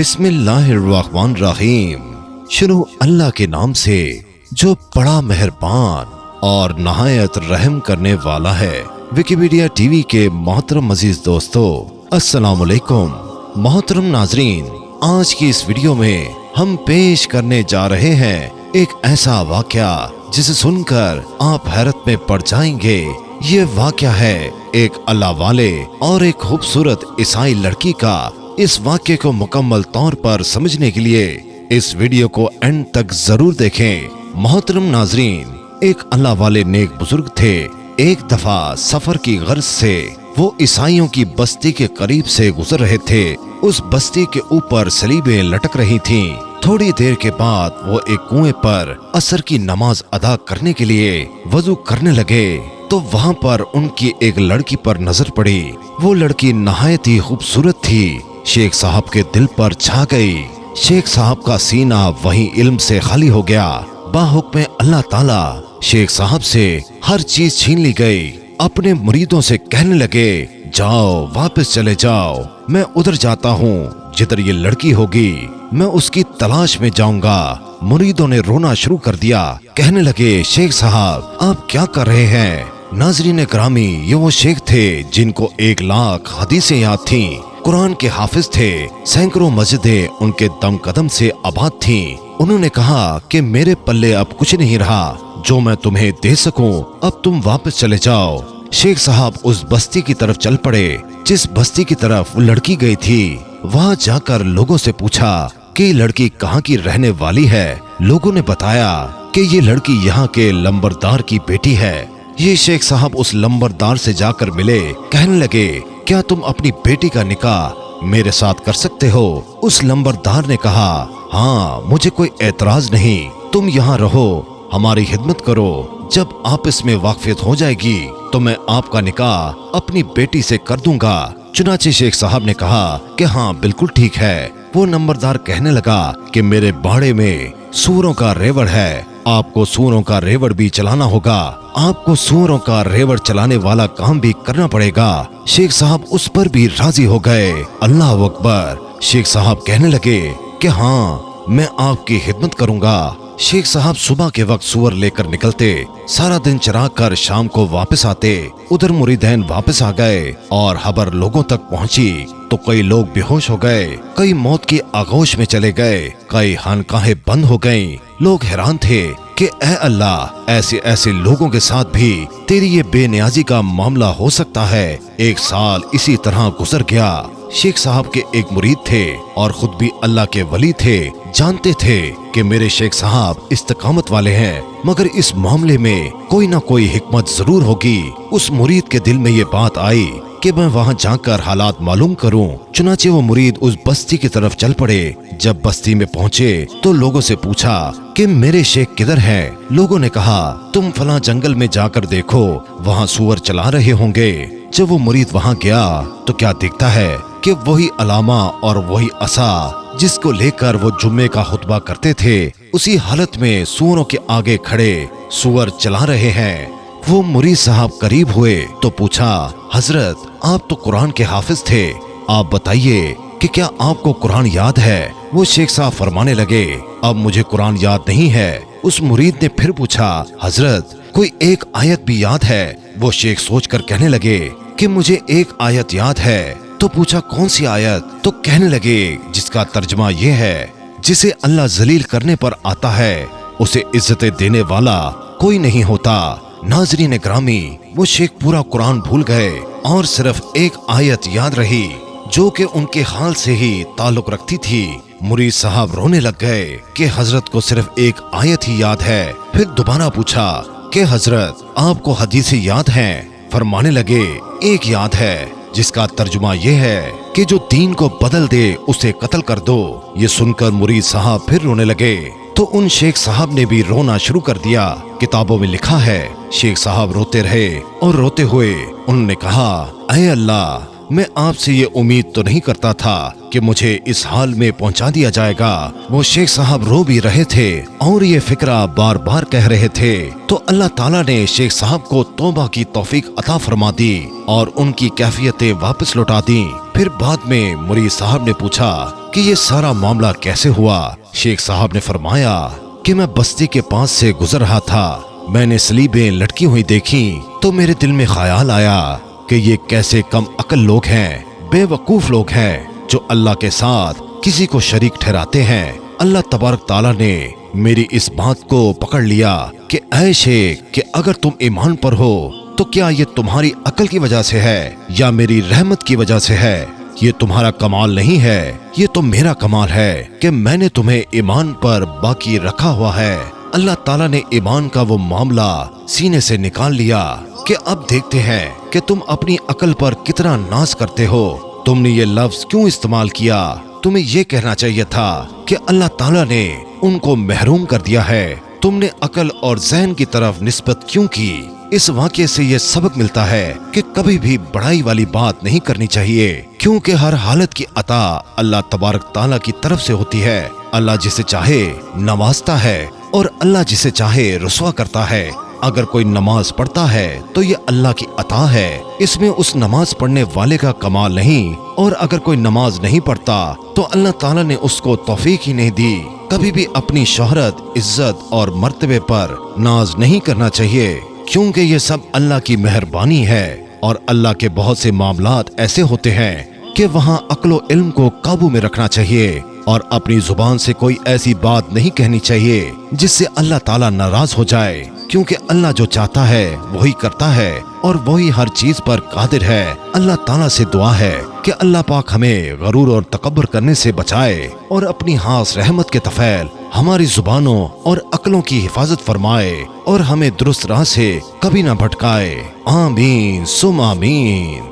बिस्मिल्लाहिर्रहमानिर्रहीम। शुरू अल्लाह के नाम से जो बड़ा मेहरबान और नहायत रहम करने वाला है। विकिपीडिया टीवी के मोहतरम अजीज दोस्तों, अस्सलाम वालेकुम। मोहतरम नाजरीन, आज की इस वीडियो में हम पेश करने जा रहे हैं एक ऐसा वाकया जिसे सुनकर आप हैरत में पड़ जाएंगे। ये वाकया है एक अल्लाह वाले और एक खूबसूरत ईसाई लड़की का। इस वाक्य को मुकम्मल तौर पर समझने के लिए इस वीडियो को एंड तक जरूर देखें। मोहतरम नाजरीन, एक अल्लाह वाले नेक बुजुर्ग थे। एक दफा सफर की गर्ज से वो ईसाइयों की बस्ती के करीब से गुजर रहे थे। उस बस्ती के ऊपर सलीबें लटक रही थीं। थोड़ी देर के बाद वो एक कुएं पर असर की नमाज अदा करने के लिए वजू करने लगे तो वहाँ पर उनकी एक लड़की पर नजर पड़ी। वो लड़की नहायत ही खूबसूरत थी। शेख साहब के दिल पर छा गई। शेख साहब का सीना वहीं इल्म से खाली हो गया। बाहुक्म अल्लाह ताला शेख साहब से हर चीज छीन ली गई। अपने मुरीदों से कहने लगे, जाओ वापस चले जाओ, मैं उधर जाता हूँ जिधर ये लड़की होगी, मैं उसकी तलाश में जाऊंगा। मुरीदों ने रोना शुरू कर दिया। कहने लगे, शेख साहब आप क्या कर रहे हैं? नाजरीन ग्रामी, ये वो शेख थे जिनको 1 लाख हदीसें याद थीं, कुरान के हाफिज थे, सैकड़ों मस्जिदें उनके दम कदम से आबाद थीं। उन्होंने कहा कि मेरे पल्ले अब कुछ नहीं रहा जो मैं तुम्हें दे सकूं, अब तुम वापस चले जाओ। शेख साहब उस बस्ती की तरफ चल पड़े जिस बस्ती की तरफ वो लड़की गई थी। वहां जाकर लोगों से पूछा कि लड़की कहाँ की रहने वाली है। लोगों ने बताया कि ये लड़की यहाँ के लंबरदार की बेटी है। ये शेख साहब उस लंबरदार से जाकर मिले। कहने लगे, क्या तुम अपनी बेटी का निकाह मेरे साथ कर सकते हो? उस लंबरदार ने कहा, हाँ, मुझे कोई एतराज नहीं, तुम यहाँ रहो, हमारी खिदमत करो। जब आप इसमें वाकफियत हो जाएगी तो मैं आपका निकाह अपनी बेटी से कर दूंगा। चुनाचे शेख साहब ने कहा कि हाँ बिल्कुल ठीक है। वो नंबरदार कहने लगा कि मेरे बाड़े में सूअरों का रेवड़ है, आपको सूअरों का रेवड़ भी चलाना होगा, आपको सूअरों का रेवड़ चलाने वाला काम भी करना पड़ेगा। शेख साहब उस पर भी राजी हो गए। अल्लाह अकबर। शेख साहब कहने लगे कि हाँ, मैं आपकी खिदमत करूंगा। शेख साहब सुबह के वक्त सूअर लेकर निकलते, सारा दिन चरा कर शाम को वापस आते। उधर मुरीदैन वापस आ गए और खबर लोगों तक पहुंची तो कई लोग बेहोश हो गए, कई मौत की आगोश में चले गए, कई खानकाहें बंद हो गईं। लोग हैरान थे कि ऐ अल्लाह, ऐसे ऐसे लोगों के साथ भी तेरी ये बेनियाजी का मामला हो सकता है। 1 साल इसी तरह गुजर गया। शेख साहब के एक मुरीद थे और खुद भी अल्लाह के वली थे। जानते थे कि मेरे शेख साहब इस्तकामत वाले हैं, मगर इस मामले में कोई ना कोई हिकमत जरूर होगी। उस मुरीद के दिल में ये बात आई कि मैं वहां जाकर हालात मालूम करूं। चुनाचे वो मुरीद उस बस्ती की तरफ चल पड़े। जब बस्ती में पहुंचे तो लोगों से पूछा कि मेरे शेख किधर हैं? लोगों ने कहा, तुम फलां जंगल में जाकर देखो, वहां सूअर चला रहे होंगे। जब वो मुरीद वहां गया तो क्या दिखता है कि वही अलामा और वही असा जिसको लेकर वो जुम्मे का खुतबा करते थे, उसी हालत में सूअरों के आगे खड़े सूअर चला रहे हैं। वो मुरीद साहब करीब हुए तो पूछा, हजरत आप तो कुरान के हाफिज थे, आप बताइए कि क्या आपको कुरान याद है? वो शेख साहब फरमाने लगे, अब मुझे कुरान याद नहीं है। उस मुरीद ने फिर पूछा, हजरत कोई एक आयत भी याद है? वो शेख सोचकर कहने लगे कि मुझे एक आयत याद है। तो पूछा, कौन सी आयत? तो कहने लगे, जिसका तर्जमा ये है, जिसे अल्लाह जलील करने पर आता है उसे इज्जतें देने वाला कोई नहीं होता। नाजरीन ग्रामी, वो शेख पूरा कुरान भूल गए और सिर्फ एक आयत याद रही जो कि उनके हाल से ही ताल्लुक रखती थी। मुरीद साहब रोने लग गए कि हजरत को सिर्फ एक आयत ही याद है। फिर दोबारा पूछा कि हजरत आपको हदीसें याद हैं? फरमाने लगे, एक याद है जिसका तर्जुमा ये है कि जो दीन को बदल दे उसे कत्ल कर दो। ये सुनकर मुरीद साहब फिर रोने लगे तो उन शेख साहब ने भी रोना शुरू कर दिया। किताबों में लिखा है, शेख साहब रोते रहे और रोते हुए उन्होंने कहा, ऐ अल्लाह, मैं आपसे ये उम्मीद तो नहीं करता था कि मुझे इस हाल में पहुंचा दिया जाएगा। वो शेख साहब रो भी रहे थे और ये फिक्रा बार बार कह रहे थे तो अल्लाह ताला ने शेख साहब को तौबा की तौफीक अता फरमा दी और उनकी कैफियतें वापस लौटा दी। फिर बाद में मुरीद साहब ने पूछा کہ یہ سارا معاملہ کیسے ہوا؟ شیخ صاحب نے فرمایا کہ میں بستی کے پاس سے گزر رہا تھا، میں نے سلیبیں لٹکی ہوئی دیکھی تو میرے دل میں خیال آیا کہ یہ کیسے کم عقل لوگ ہیں، بے وقوف لوگ ہیں جو اللہ کے ساتھ کسی کو شریک ٹھہراتے ہیں۔ اللہ تبارک تعالیٰ نے میری اس بات کو پکڑ لیا کہ اے شیخ کہ اگر تم ایمان پر ہو تو کیا یہ تمہاری عقل کی وجہ سے ہے یا میری رحمت کی وجہ سے ہے؟ یہ تمہارا کمال نہیں ہے، یہ تو میرا کمال ہے کہ میں نے تمہیں ایمان پر باقی رکھا ہوا ہے۔ اللہ تعالیٰ نے ایمان کا وہ معاملہ سینے سے نکال لیا کہ اب دیکھتے ہیں کہ تم اپنی عقل پر کتنا ناز کرتے ہو۔ تم نے یہ لفظ کیوں استعمال کیا؟ تمہیں یہ کہنا چاہیے تھا کہ اللہ تعالیٰ نے ان کو محروم کر دیا ہے۔ تم نے عقل اور ذہن کی طرف نسبت کیوں کی؟ اس واقعے سے یہ سبق ملتا ہے کہ کبھی بھی بڑائی والی بات نہیں کرنی چاہیے، کیونکہ ہر حالت کی عطا اللہ تبارک تعالیٰ کی طرف سے ہوتی ہے۔ اللہ جسے چاہے نوازتا ہے اور اللہ جسے چاہے رسوا کرتا ہے۔ اگر کوئی نماز پڑھتا ہے تو یہ اللہ کی عطا ہے، اس میں اس نماز پڑھنے والے کا کمال نہیں، اور اگر کوئی نماز نہیں پڑھتا تو اللہ تعالیٰ نے اس کو توفیق ہی نہیں دی۔ کبھی بھی اپنی شہرت، عزت اور مرتبے پر ناز نہیں کرنا چاہیے، کیونکہ یہ سب اللہ کی مہربانی ہے، اور اللہ کے بہت سے معاملات ایسے ہوتے ہیں کہ وہاں عقل و علم کو قابو میں رکھنا چاہیے، اور اپنی زبان سے کوئی ایسی بات نہیں کہنی چاہیے جس سے اللہ تعالیٰ ناراض ہو جائے، کیونکہ اللہ جو چاہتا ہے وہی کرتا ہے اور وہی ہر چیز پر قادر ہے۔ اللہ تعالیٰ سے دعا ہے کہ اللہ پاک ہمیں غرور اور تکبر کرنے سے بچائے اور اپنی خاص رحمت کے طفیل ہماری زبانوں اور عقلوں کی حفاظت فرمائے اور ہمیں درست راہ سے کبھی نہ بھٹکائے۔ آمین ثم آمین۔